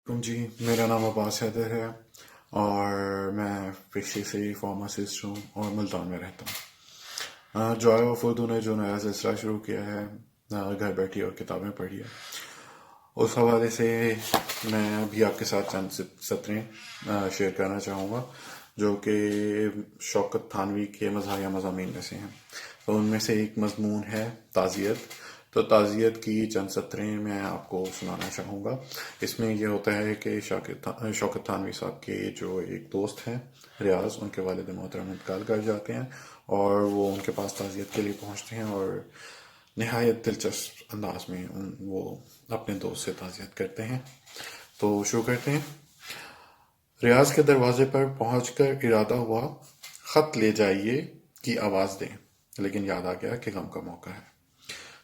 जी, मेरा नाम अब्बास हैदर है और मैं पेशे से फार्मासिस्ट हूँ और मुल्तान में रहता हूँ। जॉय ऑफ उर्दू ने जो नया सिलसिला शुरू किया है, घर बैठिए और किताबें पढ़िए, उस हवाले से मैं अभी आपके साथ चंद सत्रें शेयर करना चाहूँगा जो कि शौकत थानवी के मज़ाहिया मज़ामीन में से हैं। तो उनमें से एक मज़मून है ताज़ियत। तो ताज़ियत की चंद सत्रें मैं आपको सुनाना चाहूँगा। इसमें ये होता है कि शौकत थानवी साहब के जो एक दोस्त हैं रियाज, उनके वालिद मोहतरम इंतकाल कर जाते हैं और वो उनके पास ताज़ियत के लिए पहुँचते हैं और नहायत दिलचस्प अंदाज में वो अपने दोस्त से ताज़ियत करते हैं। तो शुरू करते हैं। रियाज के दरवाजे पर पहुंचकर इरादा हुआ खत ले जाइए की आवाज़ दें, लेकिन याद आ गया कि गम का मौका है।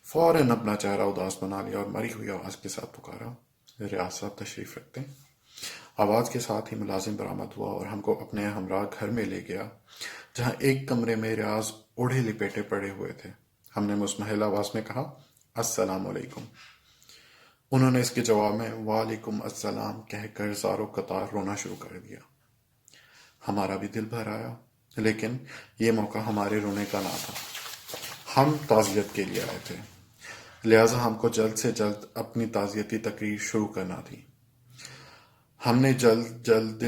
फौरन अपना चेहरा उदास बना लिया और मरी हुई आवाज़ के साथ पुकारा, रियाज साहब तशरीफ़ रखते हैं। आवाज़ के साथ ही मुलाजिम बरामद हुआ और हमको अपने हमरा घर में ले गया, जहां एक कमरे में रियाज ओढ़े लिपेटे पड़े हुए थे। हमने मुस्महिल आवाज़ में कहा, अस्सलाम वालेकुम। उन्होंने इसके जवाब में वालेकुम अस्सलाम कहकर ज़ारो कतार रोना शुरू कर दिया। हमारा भी दिल भर आया, लेकिन ये मौका हमारे रोने का ना था। हम ताज़ियत के लिए आए थे, लिहाजा हमको जल्द से जल्द अपनी ताज़ियती तकरीर शुरू करना थी। हमने जल्द जल्द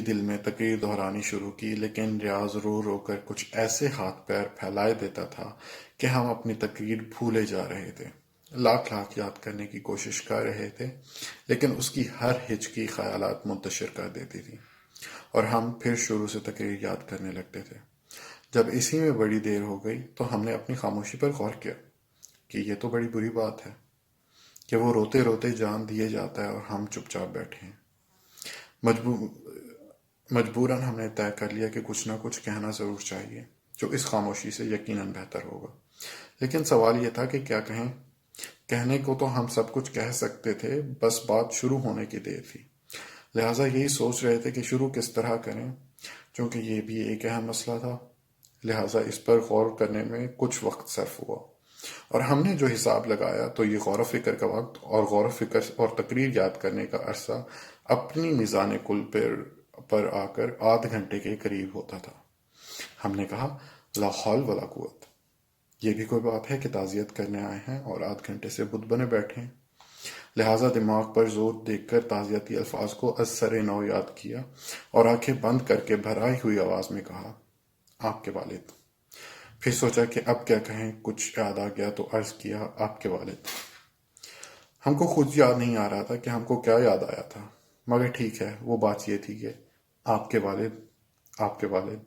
दिल में तकरीर दोहरानी शुरू की, लेकिन रियाज रो रो कर कुछ ऐसे हाथ पैर फैलाए देता था कि हम अपनी तकरीर भूले जा रहे थे। लाख लाख याद करने की कोशिश कर रहे थे, लेकिन उसकी हर हिचकी ख्यालात मुंतशिर कर देती थी और हम फिर शुरू से तकरीर याद करने लगते थे। जब इसी में बड़ी देर हो गई तो हमने अपनी खामोशी पर गौर किया कि ये तो बड़ी बुरी बात है कि वो रोते रोते जान दिए जाता है और हम चुपचाप बैठे हैं। मजबूरन हमने तय कर लिया कि कुछ ना कुछ कहना ज़रूर चाहिए, जो इस खामोशी से यकीनन बेहतर होगा। लेकिन सवाल यह था कि क्या कहें। कहने को तो हम सब कुछ कह सकते थे, बस बात शुरू होने की देर थी। लिहाजा यही सोच रहे थे कि शुरू किस तरह करें, क्योंकि ये भी एक अहम मसला था। लिहाजा इस पर गौर करने में कुछ वक्त सर्फ हुआ और हमने जो हिसाब लगाया तो ये गौर फिक्र का वक्त और गौर फिक्र और तकरीर याद करने का अरसा अपनी मिज़ान कुल पर आकर आध घंटे के करीब होता था। हमने कहा, ला हौल वला कुव्वत, ये भी कोई बात है कि ताज़ियत करने आए हैं और आध घंटे से बुत बने बैठे हैं। लिहाजा दिमाग पर जोर देकर ताज़ियती अल्फाज को असर नौ याद किया और आंखें बंद करके भराई हुई आवाज़ में कहा, आपके वालिद। फिर सोचा कि अब क्या कहें, कुछ याद आ गया तो अर्ज किया, आपके वालिद। हमको खुद याद नहीं आ रहा था कि हमको क्या याद आया था, मगर ठीक है, वो बात ये थी कि आपके वालिद, आपके वालिद,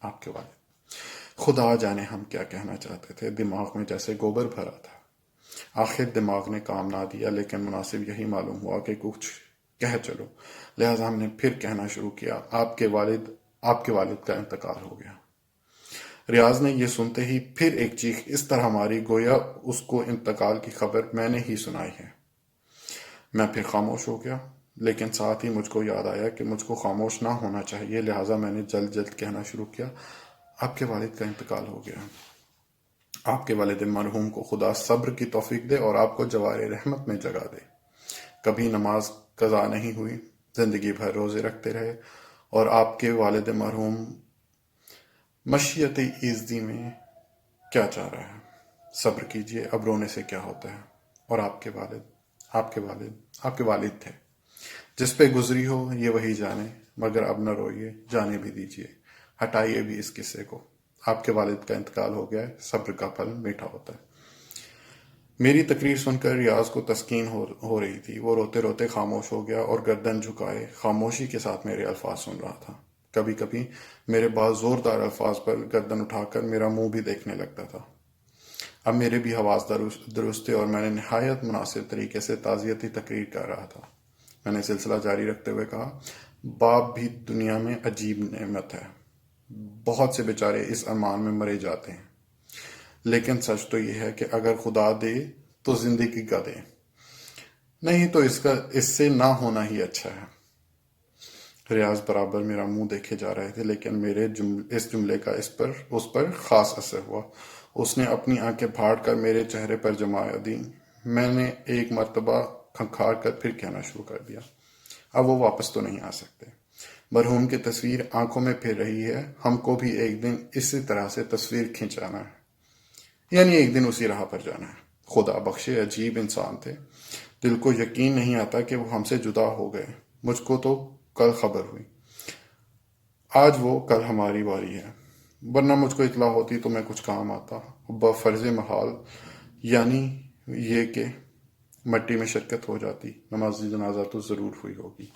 आपके वालिद। खुदा जाने हम क्या कहना चाहते थे। दिमाग में जैसे गोबर भरा था। आखिर दिमाग ने काम ना दिया, लेकिन मुनासिब यही मालूम हुआ कि कुछ कह चलो। लिहाजा हमने फिर कहना शुरू किया, आपके वालिद का इंतकाल हो गया। रियाज ने यह सुनते ही फिर एक चीख इस तरह मारी गोया उसको इंतकाल की खबर मैंने ही सुनाई है। मैं फिर खामोश हो गया, लेकिन साथ ही मुझको याद आया कि मुझको खामोश ना होना चाहिए। लिहाजा मैंने जल्द जल्द कहना शुरू किया, आपके वालिद का इंतकाल हो गया। आपके वालिद मरहूम को खुदा सब्र की तौफीक दे और आपको जवारे रहमत में जगा दे। कभी नमाज कज़ा नहीं हुई, जिंदगी भर रोजे रखते रहे और आपके वालिद मरहूम मशीयत इज़्ज़ी में क्या चाह रहा है। सब्र कीजिए, अब रोने से क्या होता है। और आपके वालिद थे, जिस पे गुजरी हो ये वही जाने, मगर अब न रोइए, जाने भी दीजिए, हटाइए भी इस किस्से को। आपके वालिद का इंतकाल हो गया है, सब्र का फल मीठा होता है। मेरी तकरीर सुनकर रियाज को तस्कीन हो रही थी। वो रोते रोते खामोश हो गया और गर्दन झुकाए खामोशी के साथ मेरे अल्फाज सुन रहा था। कभी कभी मेरे बाद जोरदार अल्फाज पर गर्दन उठाकर मेरा मुंह भी देखने लगता था। अब मेरे भी हवास दुरुस्त थे और मैंने नहायत मुनासिब तरीके से ताज़ियती तकरीर कर रहा था। मैंने सिलसिला जारी रखते हुए कहा, बाप भी दुनिया में अजीब नेमत है। बहुत से बेचारे इस अरमान में मरे जाते हैं, लेकिन सच तो यह है कि अगर खुदा दे तो जिंदगी का दे, नहीं तो इससे ना होना ही अच्छा है। रियाज बराबर मेरा मुंह देखे जा रहे थे, लेकिन मेरे इस जुमले का उस पर खास असर हुआ। उसने अपनी आंखें फाड़ कर मेरे चेहरे पर जमा दी। मैंने एक मर्तबा खंखार कर फिर कहना शुरू कर दिया, अब वो वापस तो नहीं आ सकते। मरहूम की तस्वीर आंखों में फिर रही है, हमको भी एक दिन इसी तरह से तस्वीर खिंचाना है, यानी एक दिन उसी राह पर जाना है। खुदा बख्शे अजीब इंसान थे, दिल को यकीन नहीं आता कि वो हमसे जुदा हो गए। मुझको तो कल खबर हुई, आज वो कल हमारी बारी है, वरना मुझको इतला होती तो मैं कुछ काम आता। बफर्ज महाल यानी ये कि मट्टी में शिरकत हो जाती, नमाज जनाजा तो ज़रूर हुई होगी।